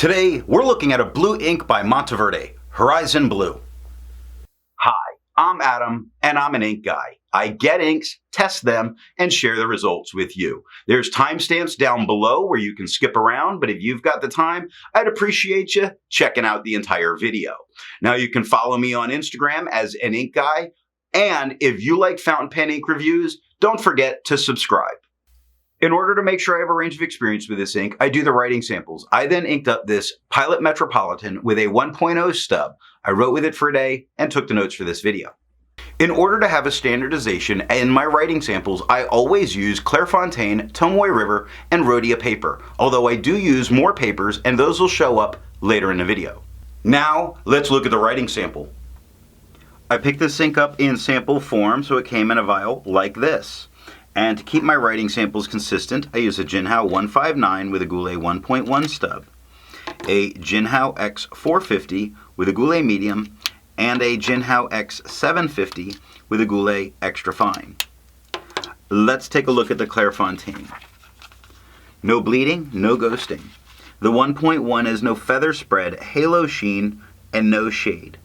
Today, we're looking at a blue ink by Monteverde Horizon Blue. Hi, I'm Adam, and I'm an ink guy. I get inks, test them, and share the results with you. There's timestamps down below where you can skip around, but if you've got the time, I'd appreciate you checking out the entire video. Now, you can follow me on Instagram as an ink guy, and if you like fountain pen ink reviews, don't forget to subscribe. In order to make sure I have a range of experience with this ink, I do the writing samples. I then inked up this Pilot Metropolitan with a 1.0 stub. I wrote with it for a day and took the notes for this video. In order to have a standardization in my writing samples, I always use Clairfontaine, Tomoe River, and Rhodia paper, although I do use more papers and those will show up later in the video. Now, let's look at the writing sample. I picked this ink up in sample form, so it came in a vial like this. And to keep my writing samples consistent, I use a Jinhao 159 with a Goulet 1.1 stub, a Jinhao X450 with a Goulet medium, and a Jinhao X750 with a Goulet extra fine. Let's take a look at the Clairfontaine. No bleeding, no ghosting. The 1.1 has no feather spread, halo sheen, and no shade.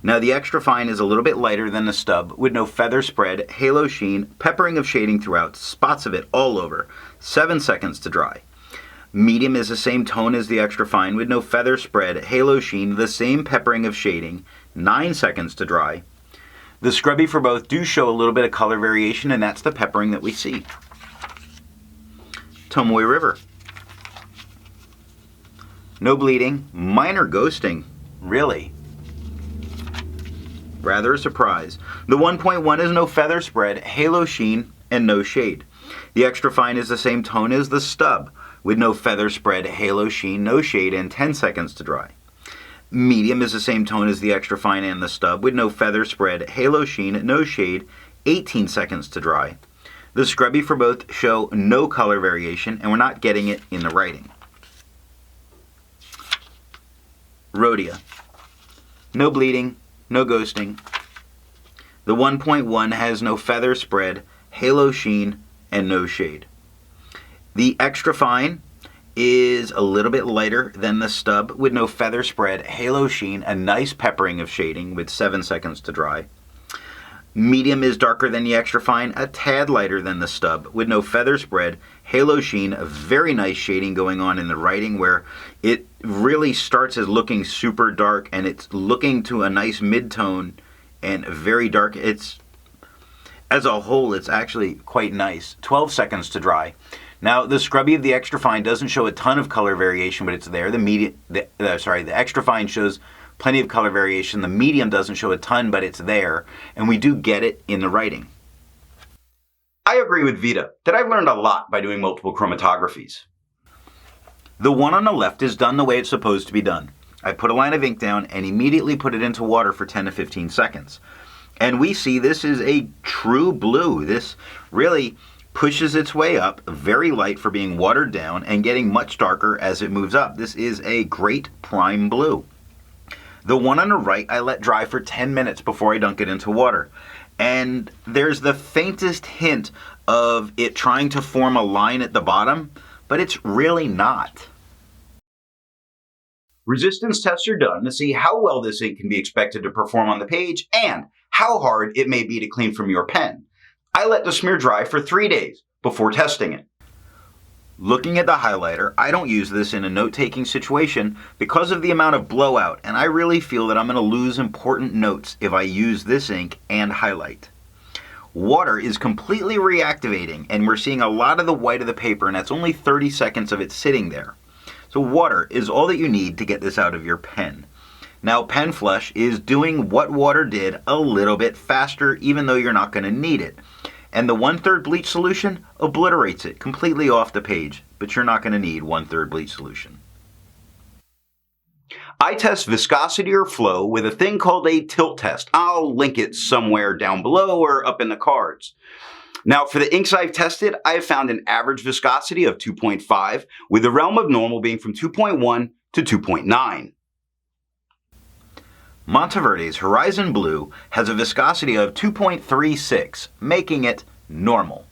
Now the extra fine is a little bit lighter than the stub with no feather spread, halo sheen, peppering of shading throughout, spots of it all over, 7 seconds to dry. Medium is the same tone as the extra fine with no feather spread, halo sheen, the same peppering of shading, 9 seconds to dry. The scrubby for both do show a little bit of color variation, and that's the peppering that we see. Tomoe River. No bleeding, minor ghosting, really. Rather a surprise. The 1.1 is no feather spread, halo sheen, and no shade. The extra fine is the same tone as the stub, with no feather spread, halo sheen, no shade, and 10 seconds to dry. Medium is the same tone as the extra fine and the stub, with no feather spread, halo sheen, no shade, 18 seconds to dry. The scrubby for both show no color variation, and we're not getting it in the writing. Rhodia. No bleeding, no ghosting. The 1.1 has no feather spread, halo sheen, and no shade. The extra fine is a little bit lighter than the stub with no feather spread, halo sheen, a nice peppering of shading with 7 seconds to dry. Medium is darker than the extra fine, a tad lighter than the stub with no feather spread, halo sheen, a very nice shading going on in the writing where it really starts as looking super dark and it's looking to a nice mid-tone and very dark. It's, as a whole, it's actually quite nice. 12 seconds to dry. Now, the scrubby of the extra fine doesn't show a ton of color variation, but it's there. The extra fine shows plenty of color variation. The medium doesn't show a ton, but it's there, and we do get it in the writing. I agree with Vita that I've learned a lot by doing multiple chromatographies. The one on the left is done the way it's supposed to be done. I put a line of ink down and immediately put it into water for 10 to 15 seconds. And we see this is a true blue. This really pushes its way up, very light for being watered down and getting much darker as it moves up. This is a great prime blue. The one on the right I let dry for 10 minutes before I dunk it into water. And there's the faintest hint of it trying to form a line at the bottom, but it's really not. Resistance tests are done to see how well this ink can be expected to perform on the page and how hard it may be to clean from your pen. I let the smear dry for 3 days before testing it. Looking at the highlighter, I don't use this in a note-taking situation because of the amount of blowout, and I really feel that I'm going to lose important notes if I use this ink and highlight. Water is completely reactivating, and we're seeing a lot of the white of the paper, and that's only 30 seconds of it sitting there. So water is all that you need to get this out of your pen. Now, pen flush is doing what water did a little bit faster, even though you're not going to need it. And the 1/3 bleach solution obliterates it completely off the page, but you're not going to need 1/3 bleach solution. I test viscosity or flow with a thing called a tilt test. I'll link it somewhere down below or up in the cards. Now, for the inks I've tested, I have found an average viscosity of 2.5, with the realm of normal being from 2.1 to 2.9. Monteverde's Horizon Blue has a viscosity of 2.36, making it normal.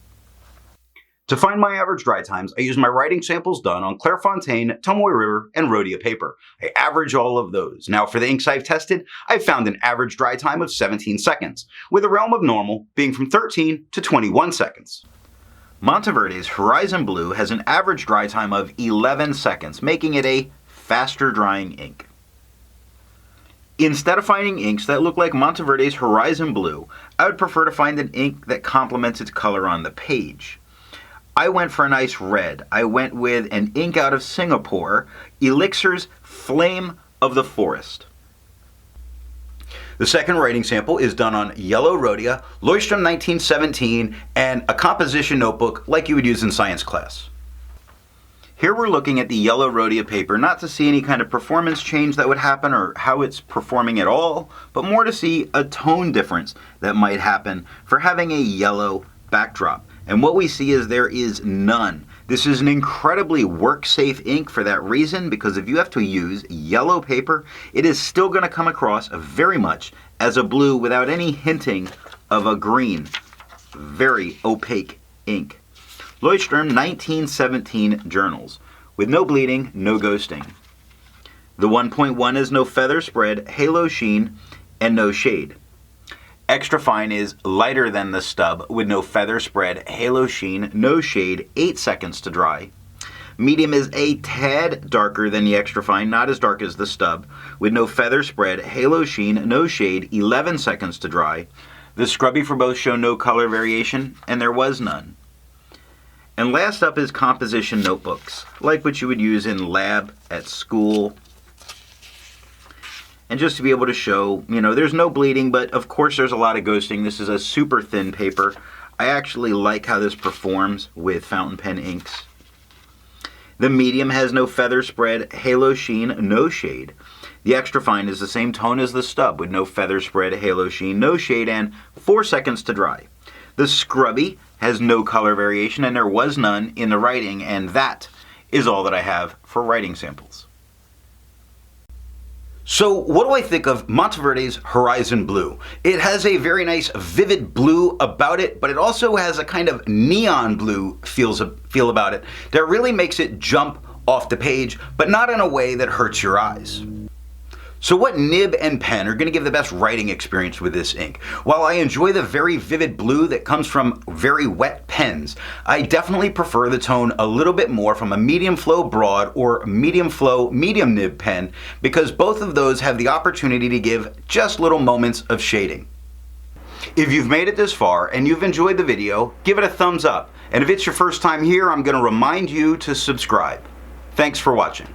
To find my average dry times, I use my writing samples done on Clairfontaine, Tomoe River, and Rhodia paper. I average all of those. Now for the inks I've tested, I've found an average dry time of 17 seconds, with a realm of normal being from 13 to 21 seconds. Monteverde's Horizon Blue has an average dry time of 11 seconds, making it a faster drying ink. Instead of finding inks that look like Monteverde's Horizon Blue, I would prefer to find an ink that complements its color on the page. I went for a nice red. I went with an ink out of Singapore, Elixir's Flame of the Forest. The second writing sample is done on yellow Rhodia, Leuchtturm 1917, and a composition notebook like you would use in science class. Here we're looking at the yellow Rhodia paper, not to see any kind of performance change that would happen or how it's performing at all, but more to see a tone difference that might happen for having a yellow backdrop. And what we see is there is none. This is an incredibly work-safe ink for that reason, because if you have to use yellow paper, it is still going to come across very much as a blue without any hinting of a green. Very opaque ink. Leuchtturm 1917 journals, with no bleeding, no ghosting. The 1.1 is no feather spread, halo sheen, and no shade. Extra fine is lighter than the stub, with no feather spread, halo sheen, no shade, 8 seconds to dry. Medium is a tad darker than the extra fine, not as dark as the stub, with no feather spread, halo sheen, no shade, 11 seconds to dry. The scrubby for both show no color variation, and there was none. And last up is composition notebooks, like what you would use in lab, at school. And just to be able to show, there's no bleeding, but of course there's a lot of ghosting. This is a super thin paper. I actually like how this performs with fountain pen inks. The medium has no feather spread, halo sheen, no shade. The extra fine is the same tone as the stub with no feather spread, halo sheen, no shade, and 4 seconds to dry. The scrubby has no color variation, and there was none in the writing, and that is all that I have for writing samples. So what do I think of Monteverde's Horizon Blue? It has a very nice vivid blue about it, but it also has a kind of neon blue feel about it that really makes it jump off the page, but not in a way that hurts your eyes. So what nib and pen are going to give the best writing experience with this ink? While I enjoy the very vivid blue that comes from very wet pens, I definitely prefer the tone a little bit more from a medium flow broad or medium flow medium nib pen, because both of those have the opportunity to give just little moments of shading. If you've made it this far and you've enjoyed the video, give it a thumbs up. And if it's your first time here, I'm going to remind you to subscribe. Thanks for watching.